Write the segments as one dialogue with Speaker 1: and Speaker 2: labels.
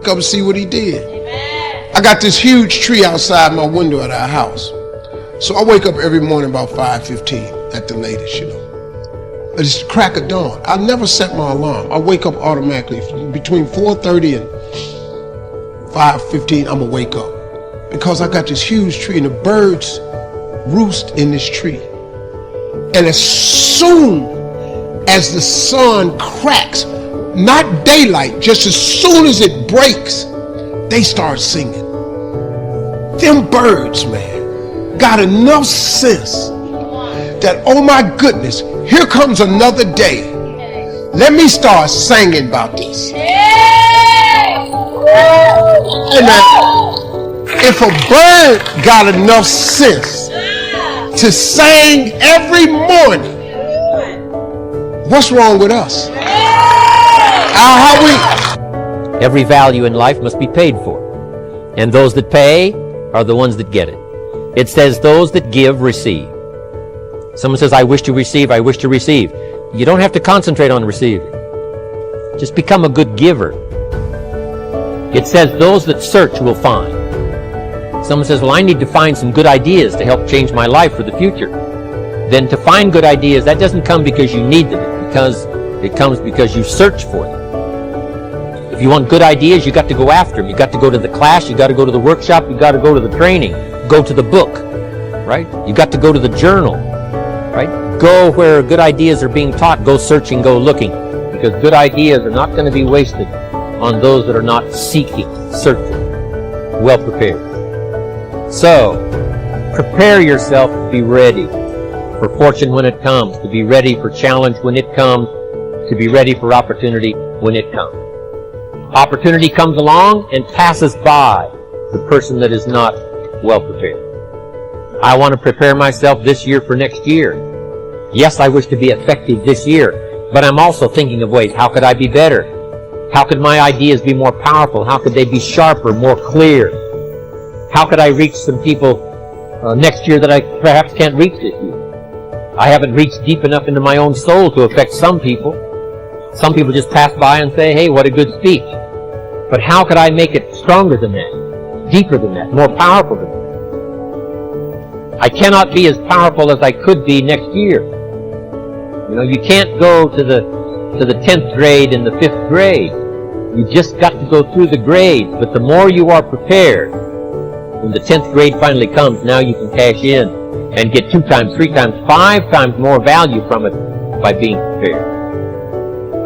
Speaker 1: Come see what he did. I got this huge tree outside my window at our house. So I wake up every morning about 5:15 at the latest, you know. It's the crack of dawn. I never set my alarm. I wake up automatically. Between 4:30 and 5:15, I'm gonna wake up. Because I got this huge tree and the birds roost in this tree. And as soon as the sun cracks, not daylight, just as soon as it breaks, they start singing. Them birds, man, got enough sense that, oh my goodness, here comes another day. Let me start singing about this. Amen. If a bird got enough sense to sing every morning, what's wrong with us?
Speaker 2: Every value in life must be paid for. And those that pay are the ones that get it. It says those that give receive. Someone says, I wish to receive, I wish to receive. You don't have to concentrate on receiving. Just become a good giver. It says those that search will find. Someone says, well, I need to find some good ideas to help change my life for the future. Then to find good ideas, that doesn't come because you need them. It comes because you search for them. If you want good ideas, you got to go after them. You got to go to the class, you got to go to the workshop, you got to go to the training, go to the book, right? You got to go to the journal, right? Go where good ideas are being taught, go searching, go looking, because good ideas are not going to be wasted on those that are not seeking, searching, well prepared. So, prepare yourself to be ready for fortune when it comes, to be ready for challenge when it comes, to be ready for opportunity when it comes. Opportunity comes along and passes by the person that is not well prepared. I want to prepare myself this year for next year. Yes, I wish to be effective this year, but I'm also thinking of ways, how could I be better? How could my ideas be more powerful? How could they be sharper, more clear? How could I reach some people next year that I perhaps can't reach this year? I haven't reached deep enough into my own soul to affect some people. Some people just pass by and say, hey, what a good speech. But how could I make it stronger than that, deeper than that, more powerful than that? I cannot be as powerful as I could be next year. You know, you can't go to the 10th grade and the 5th grade. You just got to go through the grades. But the more you are prepared, when the 10th grade finally comes, now you can cash in and get 2 times, 3 times, 5 times more value from it by being prepared.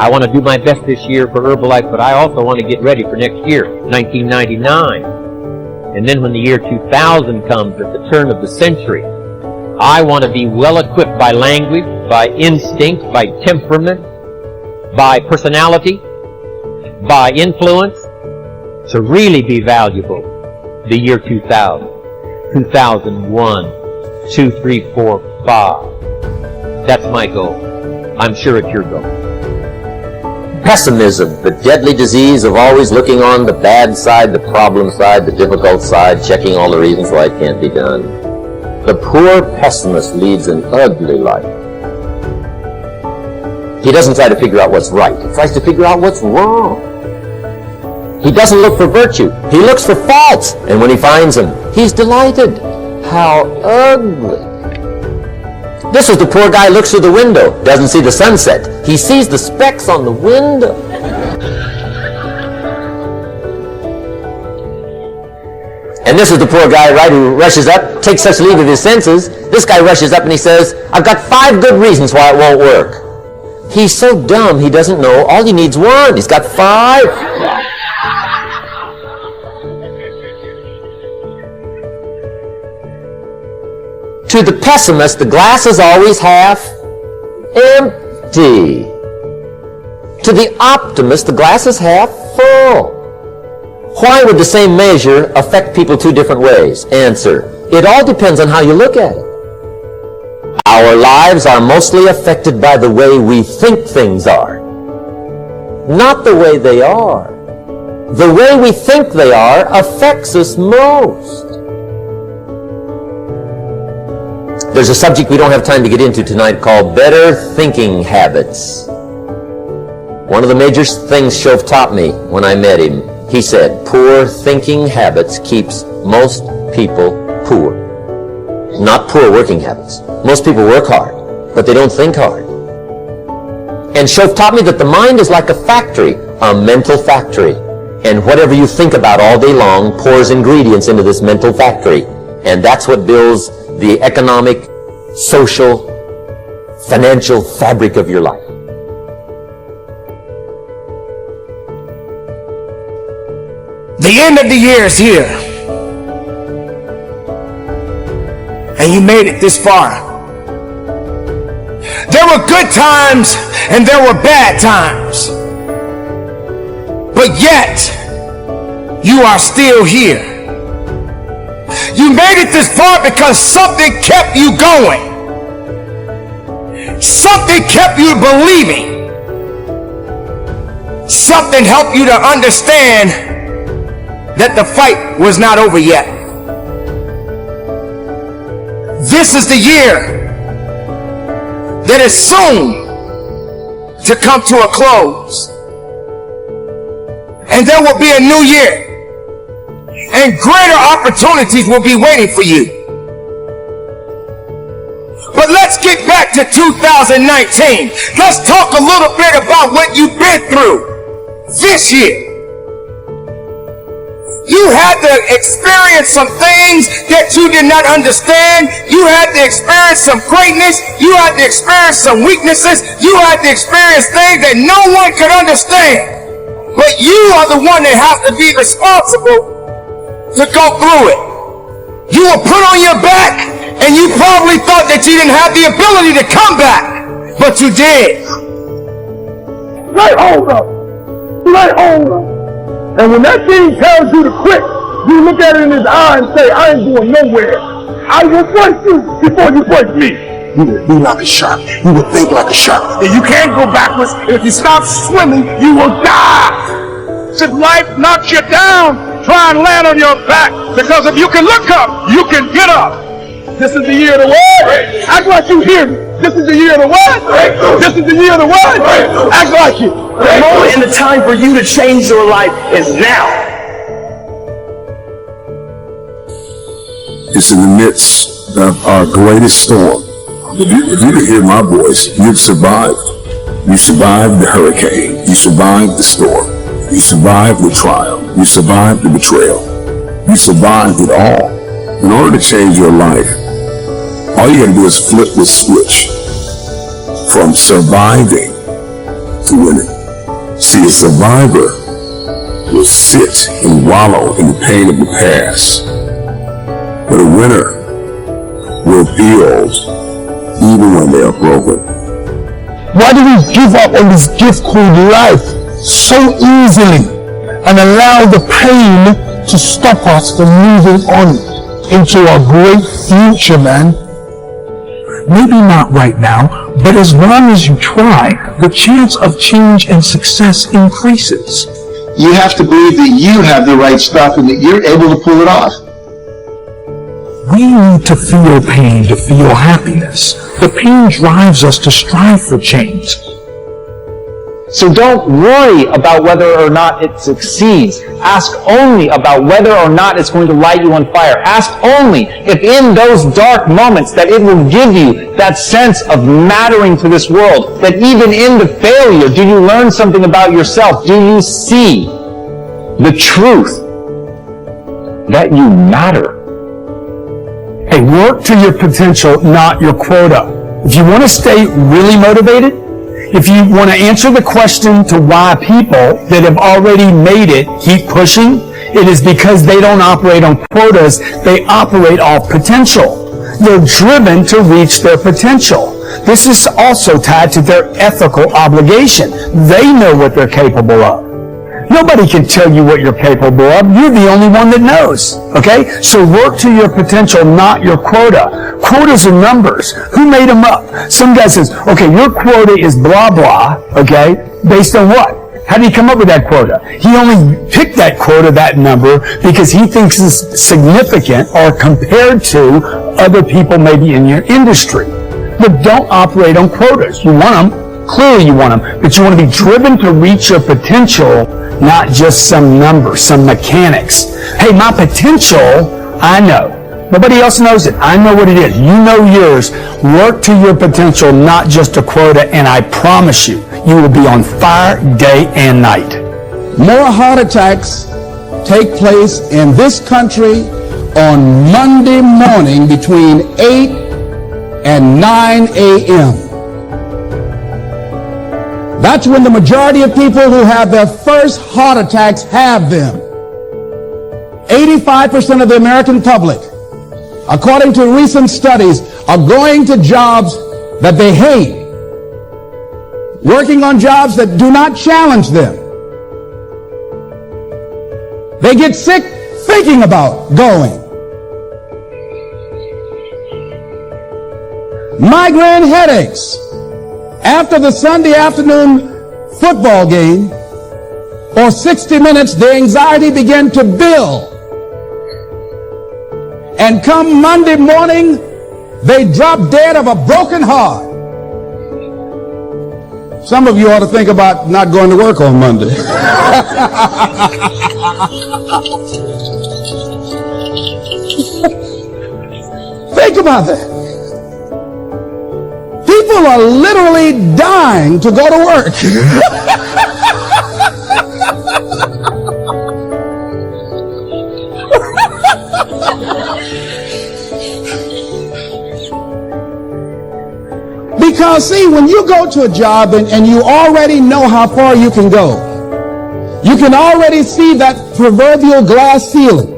Speaker 2: I want to do my best this year for Herbalife, but I also want to get ready for next year, 1999. And then when the year 2000 comes, at the turn of the century, I want to be well equipped by language, by instinct, by temperament, by personality, by influence, to really be valuable the year 2000, 2001, 2, 3, 4, 5. That's my goal. I'm sure it's your goal.
Speaker 3: Pessimism, the deadly disease of always looking on the bad side, the problem side, the difficult side, checking all the reasons why it can't be done. The poor pessimist leads an ugly life. He doesn't try to figure out what's right. He tries to figure out what's wrong. He doesn't look for virtue. He looks for faults. And when he finds them, he's delighted. How ugly. This is the poor guy who looks through the window, doesn't see the sunset. He sees the specks on the window. And this is the poor guy, right, who rushes up, takes such leave of his senses. This guy rushes up and he says, I've got 5 good reasons why it won't work. He's so dumb he doesn't know all he needs 1. He's got 5. To the pessimist, the glass is always half empty. To the optimist, the glass is half full. Why would the same measure affect people 2 different ways? Answer, it all depends on how you look at it. Our lives are mostly affected by the way we think things are, not the way they are. The way we think they are affects us most. There's a subject we don't have time to get into tonight called better thinking habits. One of the major things Shove taught me when I met him He said, poor thinking habits keeps most people poor. Not poor working habits. Most people work hard, but they don't think hard. And Shoaff taught me that the mind is like a factory, a mental factory. And whatever you think about all day long pours ingredients into this mental factory. And that's what builds the economic, social, financial fabric of your life.
Speaker 4: The end of the year is here. And you made it this far. There were good times and there were bad times. But yet, you are still here. You made it this far because something kept you going. Something kept you believing. Something helped you to understand that the fight was not over yet. This is the year that is soon to come to a close. And there will be a new year. And greater opportunities will be waiting for you. But let's get back to 2019. Let's talk a little bit about what you've been through this year. You had to experience some things that you did not understand. You had to experience some greatness. You had to experience some weaknesses. You had to experience things that no one could understand. But you are the one that has to be responsible to go through it. You were put on your back, and you probably thought that you didn't have the ability to come back, but you did.
Speaker 5: Right hold up. Right hold up. And when that thing tells you to quit, you look at it in his eye and say, I ain't going nowhere. I will break you before you break me.
Speaker 1: You will be like a shark. You will think like a shark.
Speaker 5: And you can't go backwards. If you stop swimming, you will die. If life knocks you down, try and land on your back. Because if you can look up, you can get up. This is the year of the what? Act like you hear me. This is the year of the what? This is the year of the what? Act like it.
Speaker 4: The moment and the time for you to change your life is now.
Speaker 6: It's in the midst of our greatest storm. If you could hear my voice, you've survived. You survived the hurricane. You survived the storm. You survived the trial. You survived the betrayal. You survived it all. In order to change your life, all you gotta do is flip the switch from surviving to winning. See, a survivor will sit and wallow in the pain of the past, but a winner will build even when they are broken.
Speaker 5: Why do we give up on this gift called life so easily and allow the pain to stop us from moving on into our great future, man?
Speaker 7: Maybe not right now, but as long as you try, the chance of change and success increases.
Speaker 1: You have to believe that you have the right stuff and that you're able to pull it off.
Speaker 7: We need to feel pain to feel happiness. The pain drives us to strive for change.
Speaker 8: So don't worry about whether or not it succeeds. Ask only about whether or not it's going to light you on fire. Ask only if in those dark moments that it will give you that sense of mattering to this world, that even in the failure, do you learn something about yourself? Do you see the truth that you matter?
Speaker 5: Hey, work to your potential, not your quota. If you want to stay really motivated, if you want to answer the question to why people that have already made it keep pushing, it is because they don't operate on quotas, they operate off potential. They're driven to reach their potential. This is also tied to their ethical obligation. They know what they're capable of. Nobody can tell you what you're capable of. You're the only one that knows. Okay? So work to your potential, not your quota. Quotas are numbers. Who made them up? Some guy says, okay, your quota is blah, blah. Okay? Based on what? How did he come up with that quota? He only picked that quota, that number, because he thinks it's significant or compared to other people maybe in your industry. But don't operate on quotas. You want them. Clearly you want them. But you want to be driven to reach your potential, not just some number, some mechanics. Hey, my potential, I know. Nobody else knows it. I know what it is. You know yours. Work to your potential, not just a quota, and I promise you, you will be on fire day and night.
Speaker 9: More heart attacks take place in this country on Monday morning between 8 and 9 a.m. That's when the majority of people who have their first heart attacks have them. 85% of the American public, according to recent studies, are going to jobs that they hate, working on jobs that do not challenge them. They get sick thinking about going. Migraine headaches. After the Sunday afternoon football game, or 60 minutes, the anxiety began to build. And come Monday morning, they drop dead of a broken heart. Some of you ought to think about not going to work on Monday. Think about that. People are literally dying to go to work. Because, see, when you go to a job and you already know how far you can go, you can already see that proverbial glass ceiling.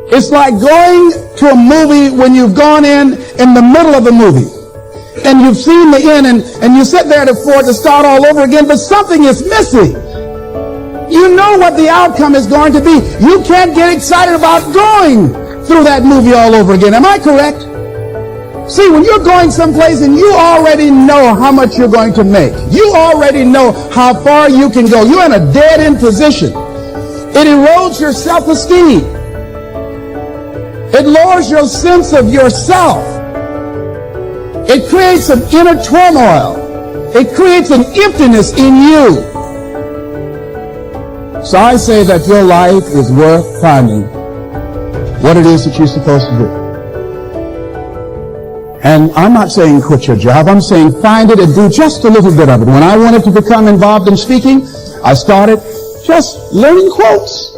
Speaker 9: It's like going to a movie when you've gone in the middle of the movie and you've seen the end and you sit there to start all over again, but something is missing. You know what the outcome is going to be. You can't get excited about going through that movie all over again. Am I correct? See, when you're going someplace and you already know how much you're going to make, you already know how far you can go, you're in a dead-end position. It erodes your self-esteem. It lowers your sense of yourself. It creates an inner turmoil. It creates an emptiness in you. So I say that your life is worth finding what it is that you're supposed to do. And I'm not saying quit your job. I'm saying find it and do just a little bit of it. When I wanted to become involved in speaking, I started just learning quotes,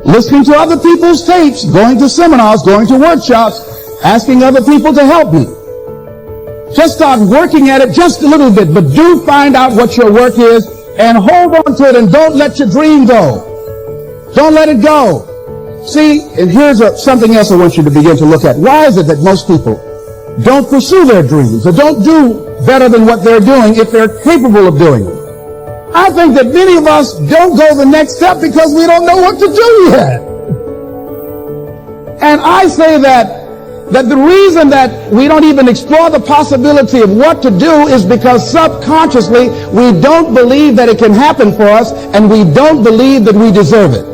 Speaker 9: listening to other people's tapes, going to seminars, going to workshops, asking other people to help me. Just start working at it just a little bit, but do find out what your work is and hold on to it and don't let your dream go. Don't let it go. See, and here's something else I want you to begin to look at. Why is it that most people don't pursue their dreams or don't do better than what they're doing if they're capable of doing it? I think that many of us don't go the next step because we don't know what to do yet. And I say that the reason that we don't even explore the possibility of what to do is because subconsciously we don't believe that it can happen for us and we don't believe that we deserve it.